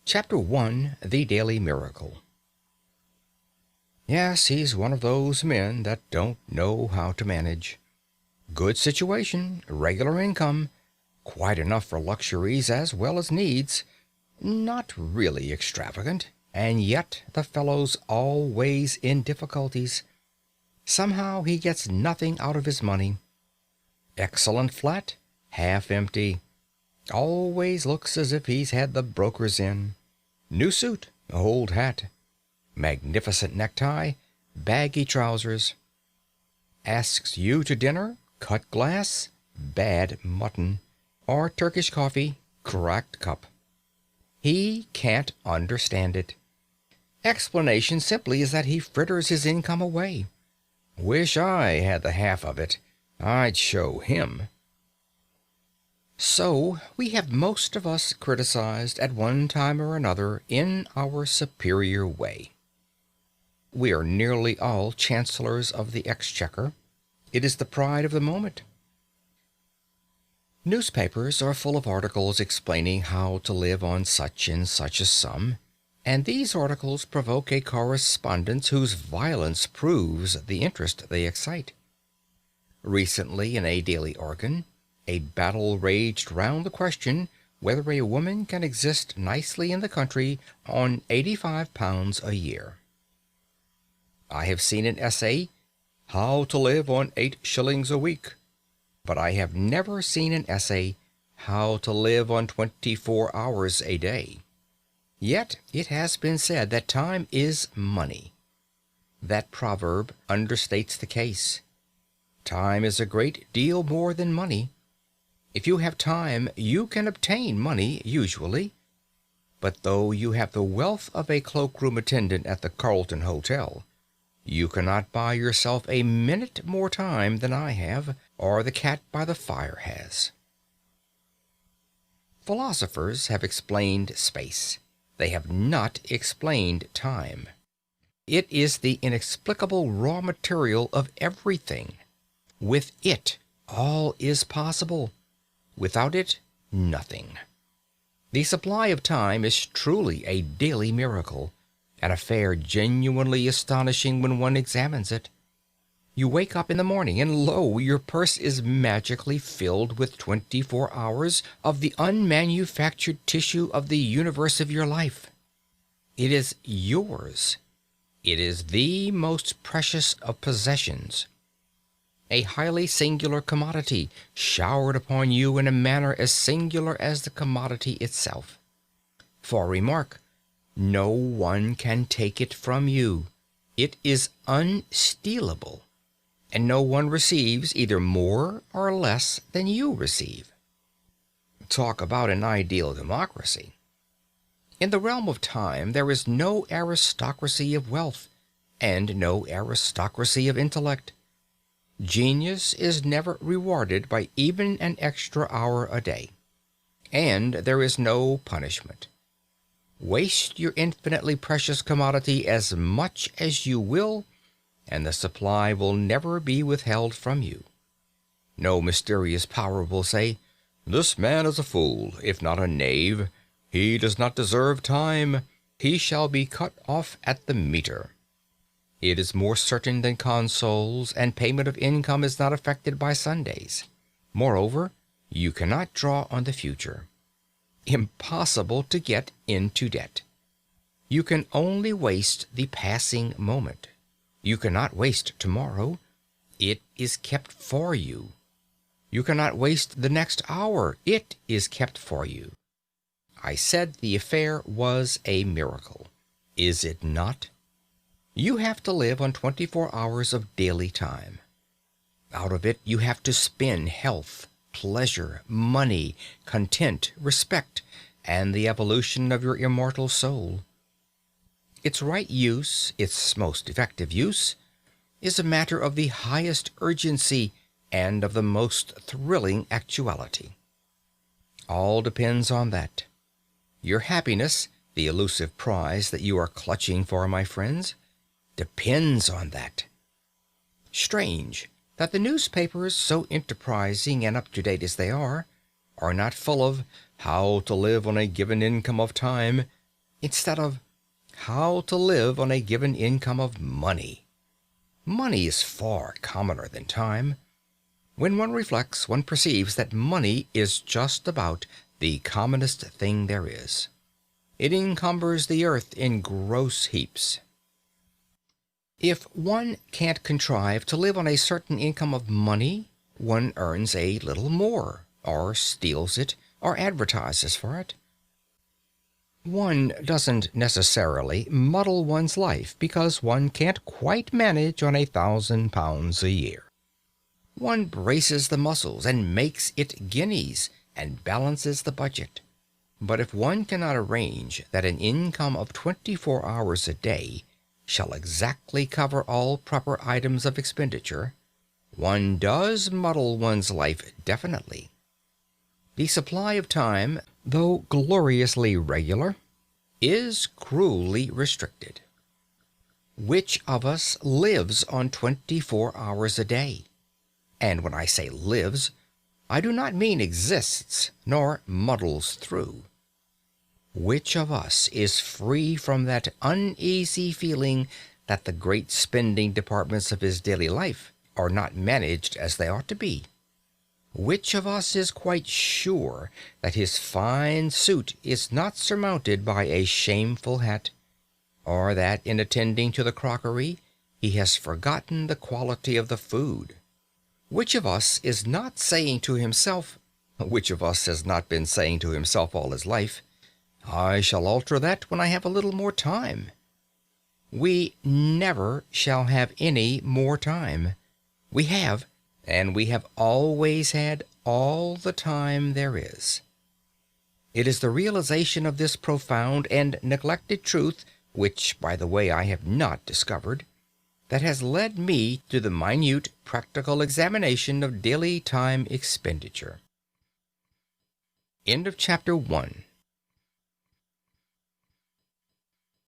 Chapter 01, The Daily Miracle. Yes, he's one of those men that don't know how to manage. Good situation, regular income, quite enough for luxuries as well as needs. Not really extravagant, and yet the fellow's always in difficulties. Somehow he gets nothing out of his money. Excellent flat, half empty. Always looks as if he's had the brokers in. New suit, old hat. Magnificent necktie, baggy trousers. Asks you to dinner, cut glass, bad mutton, or Turkish coffee, cracked cup. He can't understand it. Explanation simply is that he fritters his income away. Wish I had the half of it. I'd show him. So we have most of us criticized at one time or another in our superior way. We are nearly all chancellors of the exchequer. It is the pride of the moment. Newspapers are full of articles explaining how to live on such and such a sum, and these articles provoke a correspondence whose violence proves the interest they excite. Recently, in a daily organ, a battle raged round the question whether a woman can exist nicely in the country on £85 a year. I have seen an essay, How to Live on 8 shillings a Week, but I have never seen an essay, How to Live on 24 hours a Day. Yet it has been said that time is money. That proverb understates the case. Time is a great deal more than money. If you have time, you can obtain money, usually. But though you have the wealth of a cloakroom attendant at the Carlton Hotel, you cannot buy yourself a minute more time than I have, or the cat by the fire has. Philosophers have explained space. They have not explained time. It is the inexplicable raw material of everything. With it, all is possible. Without it, nothing. The supply of time is truly a daily miracle, an affair genuinely astonishing when one examines it. You wake up in the morning, and lo, your purse is magically filled with 24 hours of the unmanufactured tissue of the universe of your life. It is yours. It is the most precious of possessions. A highly singular commodity showered upon you in a manner as singular as the commodity itself. For remark, no one can take it from you. It is unstealable, and no one receives either more or less than you receive. Talk about an ideal democracy. In the realm of time there is no aristocracy of wealth, and no aristocracy of intellect. Genius is never rewarded by even an extra hour a day, and there is no punishment. Waste your infinitely precious commodity as much as you will, and the supply will never be withheld from you. No mysterious power will say, "This man is a fool, if not a knave. He does not deserve time. He shall be cut off at the meter." It is more certain than consols, and payment of income is not affected by Sundays. Moreover, you cannot draw on the future. Impossible to get into debt. You can only waste the passing moment. You cannot waste tomorrow. It is kept for you. You cannot waste the next hour. It is kept for you. I said the affair was a miracle. Is it not? You have to live on 24 hours of daily time. Out of it you have to spin health, pleasure, money, content, respect, and the evolution of your immortal soul. Its right use, its most effective use, is a matter of the highest urgency and of the most thrilling actuality. All depends on that. Your happiness, the elusive prize that you are clutching for, my friends, depends on that. Strange that the newspapers, so enterprising and up-to-date as they are not full of how to live on a given income of time, instead of how to live on a given income of money. Money is far commoner than time. When one reflects, one perceives that money is just about the commonest thing there is. It encumbers the earth in gross heaps. If one can't contrive to live on a certain income of money, one earns a little more, or steals it, or advertises for it. One doesn't necessarily muddle one's life because one can't quite manage on £1,000 a year. One braces the muscles and makes it guineas and balances the budget. But if one cannot arrange that an income of 24 hours a day shall exactly cover all proper items of expenditure, one does muddle one's life definitely. The supply of time, though gloriously regular, is cruelly restricted. Which of us lives on 24 hours a day? And when I say lives, I do not mean exists, nor muddles through. Which of us is free from that uneasy feeling that the great spending departments of his daily life are not managed as they ought to be? Which of us is quite sure that his fine suit is not surmounted by a shameful hat, or that in attending to the crockery he has forgotten the quality of the food? Which of us is not saying to himself, which of us has not been saying to himself all his life, I shall alter that when I have a little more time? We never shall have any more time. We have, and we have always had, all the time there is. It is the realization of this profound and neglected truth, which, by the way, I have not discovered, that has led me to the minute practical examination of daily time expenditure. End of Chapter 1.